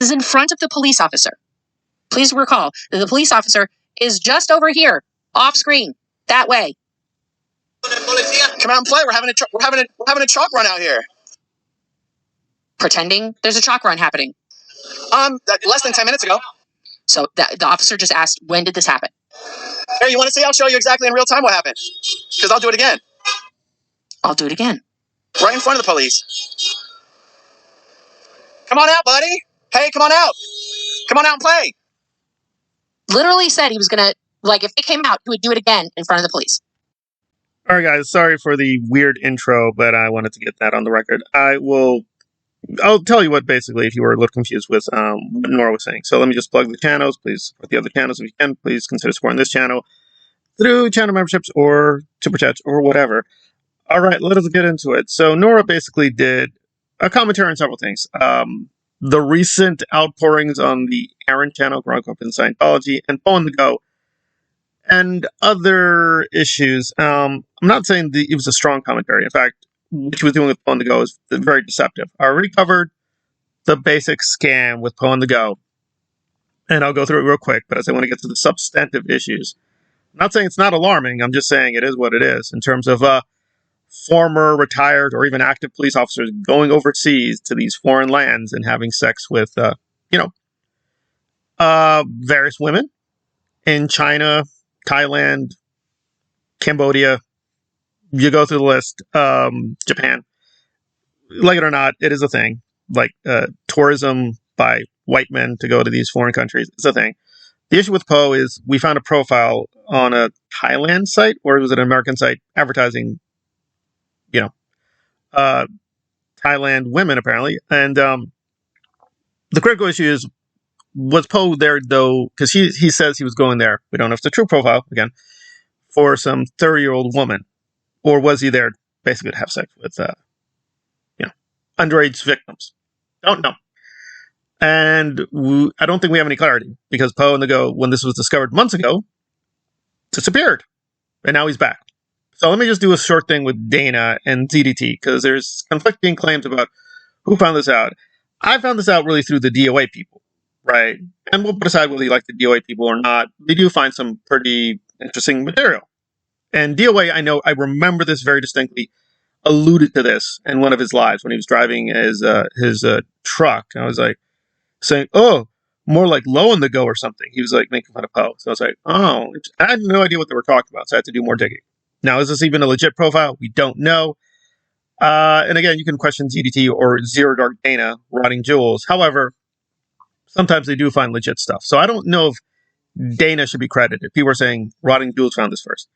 is in front of the police officer. Please recall that the police officer is just over here, off screen, that way. Come out and play. We're having a chalk run out here. Pretending there's a chalk run happening. Less than 10 minutes ago. So the officer just asked, when did this happen? Here, you want to see? I'll show you exactly in real time what happened. Because I'll do it again. I'll do it again. Right in front of the police. Come on out, buddy. Hey, come on out. Come on out and play. Literally said he was going to, like, if they came out, he would do it again in front of the police. All right, guys, sorry for the weird intro, but I wanted to get that on the record. I'll tell you what, basically, if you were a little confused with what Nora was saying. So let me just plug the channels. Please support the other channels if you can. Please consider supporting this channel through channel memberships or super chats or whatever. All right, let us get into it. So Nora basically did a commentary on several things. The recent outpourings on the Aaron channel, growing up in Scientology, and Poe on the Go, and other issues. I'm not saying it was a strong commentary. In fact, what she was doing with Poe on the Go is very deceptive. I already covered the basic scam with Poe on the Go, and I'll go through it real quick, but as I want to get to the substantive issues, I'm not saying it's not alarming. I'm just saying it is what it is in terms of former, retired, or even active police officers going overseas to these foreign lands and having sex with, various women in China, Thailand, Cambodia. You go through the list. Japan. Like it or not, it is a thing. Like tourism by white men to go to these foreign countries is a thing. The issue with Poe is we found a profile on a Thailand site, or was it an American site, advertising Thailand women, apparently. And the critical issue is, was Poe there, though, because he says he was going there, we don't know if it's a true profile, again, for some 30-year-old woman, or was he there basically to have sex with, underage victims? Don't know. And I don't think we have any clarity, because Poe on the Go, when this was discovered months ago, disappeared. And now he's back. So let me just do a short thing with Dana and ZDT, because there's conflicting claims about who found this out. I found this out really through the DOA people, right? And we'll put aside whether you like the DOA people or not. They do find some pretty interesting material. And DOA, I remember this very distinctly, alluded to this in one of his lives when he was driving his truck. I was like, saying, oh, more like Low on the Go or something. He was like making fun of Poe. So I was like, oh, I had no idea what they were talking about. So I had to do more digging. Now, is this even a legit profile? We don't know. And again, you can question ZDT or Zero Dark Dana rotting jewels. However, sometimes they do find legit stuff. So I don't know if Dana should be credited. People are saying rotting jewels found this first.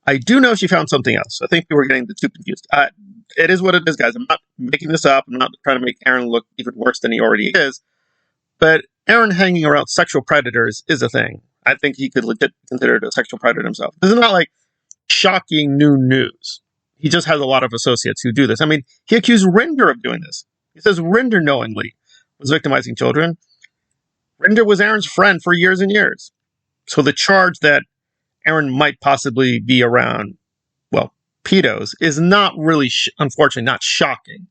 I do know she found something else. I think people are getting the two confused. It is what it is, guys. I'm not making this up. I'm not trying to make Aaron look even worse than he already is. But Aaron hanging around sexual predators is a thing. I think he could legit be considered a sexual predator himself. This is not like shocking new news. He just has a lot of associates who do this. I mean, he accused Rinder of doing this. He says Rinder knowingly was victimizing children. Rinder was Aaron's friend for years and years. So the charge that Aaron might possibly be around, pedos, is not really, unfortunately, not shocking.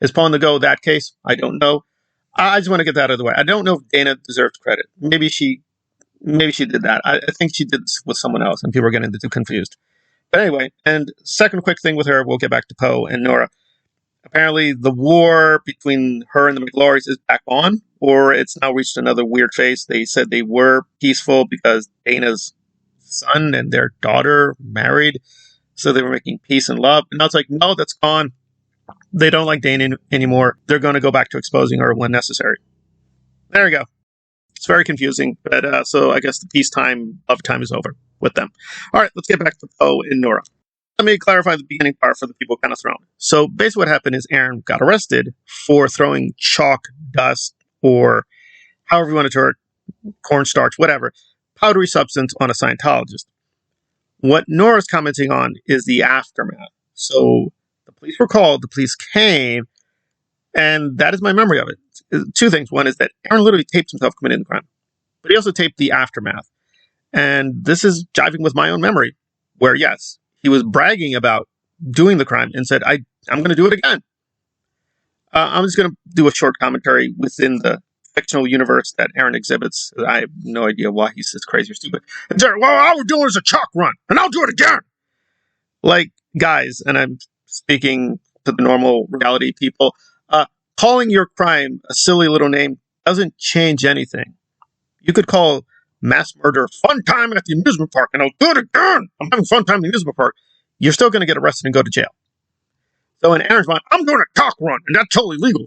Is Poe on the Go that case? I don't know. I just want to get that out of the way. I don't know if Dana deserves credit. Maybe she did that. I think she did this with someone else, and people are getting too confused. But anyway, and second quick thing with her, we'll get back to Poe and Nora. Apparently, the war between her and the McLaurys is back on, or it's now reached another weird phase. They said they were peaceful because Dana's son and their daughter married, so they were making peace and love. And I was like, no, that's gone. They don't like Dana anymore. They're going to go back to exposing her when necessary. There you go. It's very confusing, but so I guess the peacetime, love time is over with them. All right, let's get back to Poe and Nora. Let me clarify the beginning part for the people kind of thrown. So basically what happened is Aaron got arrested for throwing chalk, dust, or however you want to term it, cornstarch, whatever, powdery substance on a Scientologist. What Nora's commenting on is the aftermath. So the police were called, the police came, and that is my memory of it. Two things. One is that Aaron literally taped himself committing the crime, but he also taped the aftermath. And this is jiving with my own memory, where yes, he was bragging about doing the crime and said, I'm going to do it again. I'm just going to do a short commentary within the fictional universe that Aaron exhibits. I have no idea why he's this crazy or stupid. And Jerry, well, all we're doing is a chalk run, and I'll do it again. Like, guys, and I'm speaking to the normal reality people, calling your crime a silly little name doesn't change anything. You could call mass murder fun time at the amusement park, and I'll do it again. I'm having fun time at the amusement park. You're still going to get arrested and go to jail. So in Aaron's mind, I'm doing a chalk run, and that's totally legal.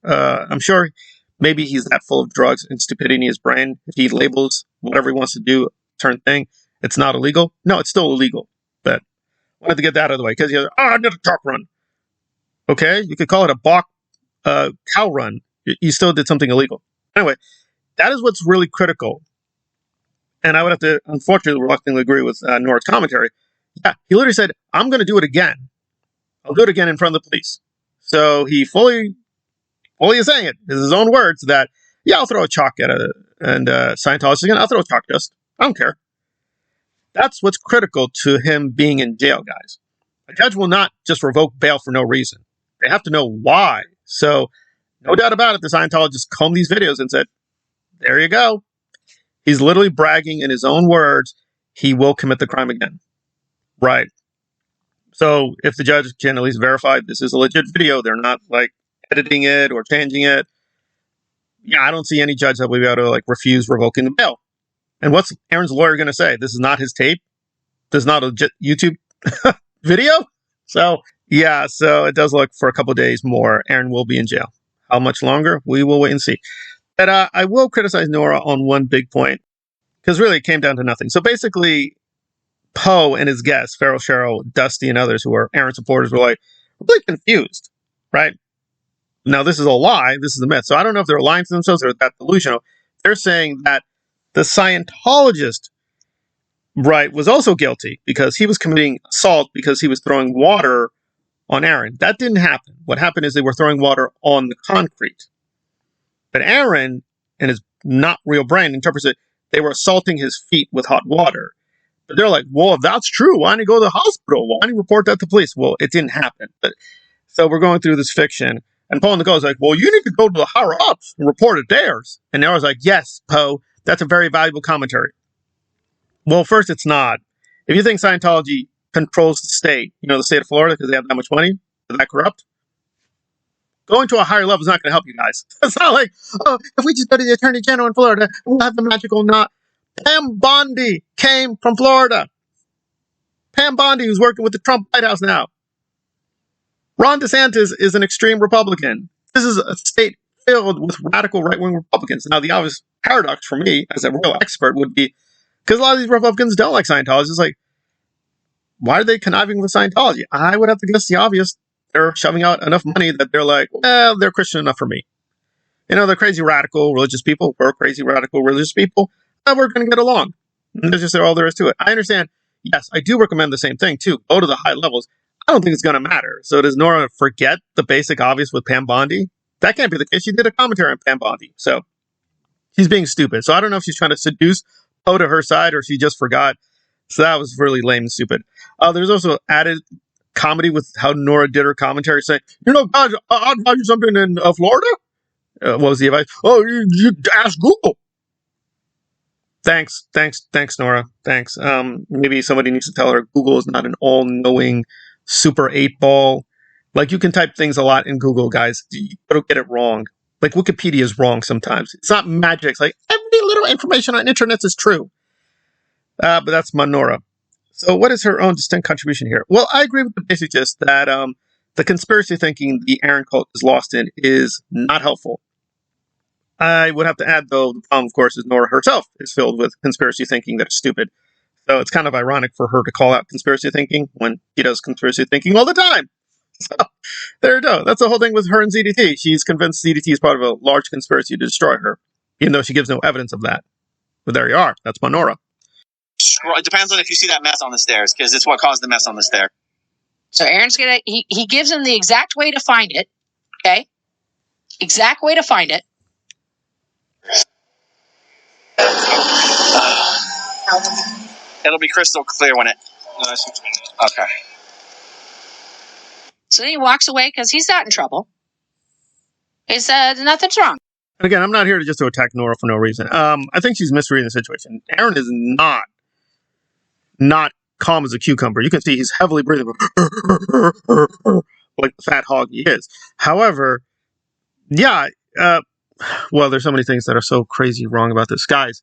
I'm sure maybe he's that full of drugs and stupidity in his brain. If he labels whatever he wants to do, turn thing, it's not illegal. No, it's still illegal. But I wanted to get that out of the way because he goes, I did a chalk run. Okay, you could call it a balk cow run. You still did something illegal. Anyway, that is what's really critical. And I would have to, unfortunately, reluctantly agree with Nora's commentary. Yeah, he literally said, I'm going to do it again. I'll do it again in front of the police. So he fully is saying it. It's his own words that, yeah, I'll throw a chalk at Scientologist again. I'll throw a chalk dust. I don't care. That's what's critical to him being in jail, guys. A judge will not just revoke bail for no reason. They have to know why. So, no doubt about it, the Scientologist combed these videos and said, there you go. He's literally bragging in his own words, he will commit the crime again. Right. So, if the judge can at least verify this is a legit video, they're not like editing it or changing it. Yeah, I don't see any judge that will be able to like refuse revoking the bail. And what's Aaron's lawyer going to say? This is not his tape? This is not a legit YouTube video? So, yeah, so it does look for a couple of days more. Aaron will be in jail. How much longer? We will wait and see. But I will criticize Nora on one big point, because really it came down to nothing. So basically, Poe and his guests, Farrell, Cheryl, Dusty, and others who are Aaron supporters were like, really confused, right? Now, this is a lie. This is a myth. So I don't know if they're lying to themselves or that delusional. They're saying that the Scientologist, right, was also guilty because he was committing assault because he was throwing water on Aaron. That didn't happen. What happened is they were throwing water on the concrete. But Aaron, in his not real brain, interprets it, they were assaulting his feet with hot water. But they're like, well, if that's true, why didn't he go to the hospital? Why didn't he report that to police? Well, it didn't happen. But, so we're going through this fiction. And Poe and the Go is like, well, you need to go to the higher ups and report it theirs. And Nora's like, yes, Poe, that's a very valuable commentary. Well, first, it's not. If you think Scientology controls the state, the state of Florida, because they have that much money, is that corrupt? Going to a higher level is not going to help you guys. It's not like, oh, if we just go to the Attorney General in Florida, we'll have the magical knot. Pam Bondi came from Florida. Pam Bondi, who's working with the Trump White House now. Ron DeSantis is an extreme Republican. This is a state filled with radical right-wing Republicans. Now, the obvious paradox for me, as a real expert, would be, because a lot of these Republicans don't like Scientology, it's like, why are they conniving with Scientology? I would have to guess the obvious. They're shoving out enough money that they're like, well, they're Christian enough for me. They're crazy radical religious people. We're crazy radical religious people. We're going to get along. And that's just all there is to it. I understand. Yes, I do recommend the same thing, too. Go to the high levels. I don't think it's going to matter. So does Nora forget the basic obvious with Pam Bondi? That can't be the case. She did a commentary on Pam Bondi. So she's being stupid. So I don't know if she's trying to seduce Poe to her side or she just forgot. So that was really lame and stupid. There's also added comedy with how Nora did her commentary saying, guys, I'll advise you something in Florida. What was the advice? Oh, you ask Google. Thanks, Nora. Thanks. Maybe somebody needs to tell her Google is not an all-knowing super 8-ball. Like, you can type things a lot in Google, guys. You don't get it wrong. Like, Wikipedia is wrong sometimes. It's not magic. It's like, every little information on internet is true. But that's my Nora. So what is her own distinct contribution here? Well, I agree with the basic gist that the conspiracy thinking the Aaron cult is lost in is not helpful. I would have to add, though, the problem, of course, is Nora herself is filled with conspiracy thinking that's stupid. So it's kind of ironic for her to call out conspiracy thinking when he does conspiracy thinking all the time. So there you go. That's the whole thing with her and ZDT. She's convinced ZDT is part of a large conspiracy to destroy her, even though she gives no evidence of that. But there you are. That's my Nora. It depends on if you see that mess on the stairs, because it's what caused the mess on the stair. So Aaron's going to, he gives him the exact way to find it. Okay. Exact way to find it. It'll be crystal clear when it. Okay. So then he walks away because he's not in trouble. He said, nothing's wrong. And again, I'm not here to just to attack Nora for no reason. I think she's misreading the situation. Aaron is not calm as a cucumber. You can see he's heavily breathing like the fat hog he is. However, yeah, well, there's so many things that are so crazy wrong about this. Guys,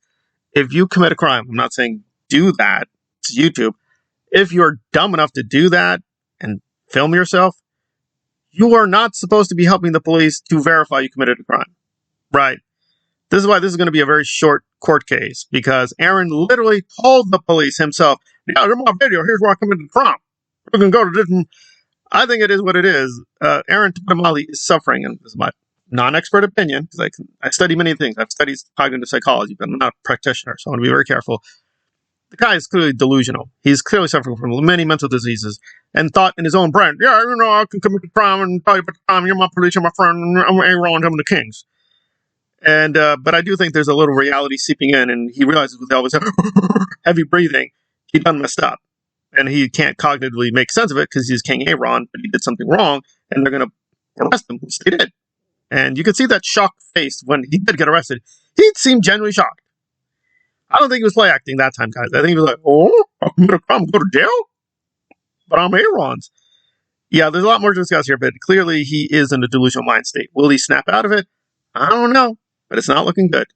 if you commit a crime, I'm not saying do that. It's YouTube. If you're dumb enough to do that and film yourself, you are not supposed to be helping the police to verify you committed a crime. Right? This is why this is going to be a very short court case, because Aaron literally told the police himself, yeah, there's my video. Here's where I committed the crime. We're going to go to this. I think it is what it is. Aaron Tamale is suffering, and this is my non-expert opinion, because I study many things. I've studied cognitive psychology, but I'm not a practitioner, so I want to be very careful. The guy is clearly delusional. He's clearly suffering from many mental diseases and thought in his own brain, yeah, you know, I can commit a crime and tell you about the crime. You're my police, you're my friend, I'm Aaron, I'm the Kings. And but I do think there's a little reality seeping in, and he realizes with all his heavy breathing, he done messed up. And he can't cognitively make sense of it because he's King Aaron, but he did something wrong, and they're going to arrest him, which they did. And you could see that shocked face when he did get arrested. He seemed genuinely shocked. I don't think he was play acting that time, guys. I think he was like, oh, I'm going to come go to jail? But I'm Aaron's. Yeah, there's a lot more to discuss here, but clearly he is in a delusional mind state. Will he snap out of it? I don't know, but it's not looking good.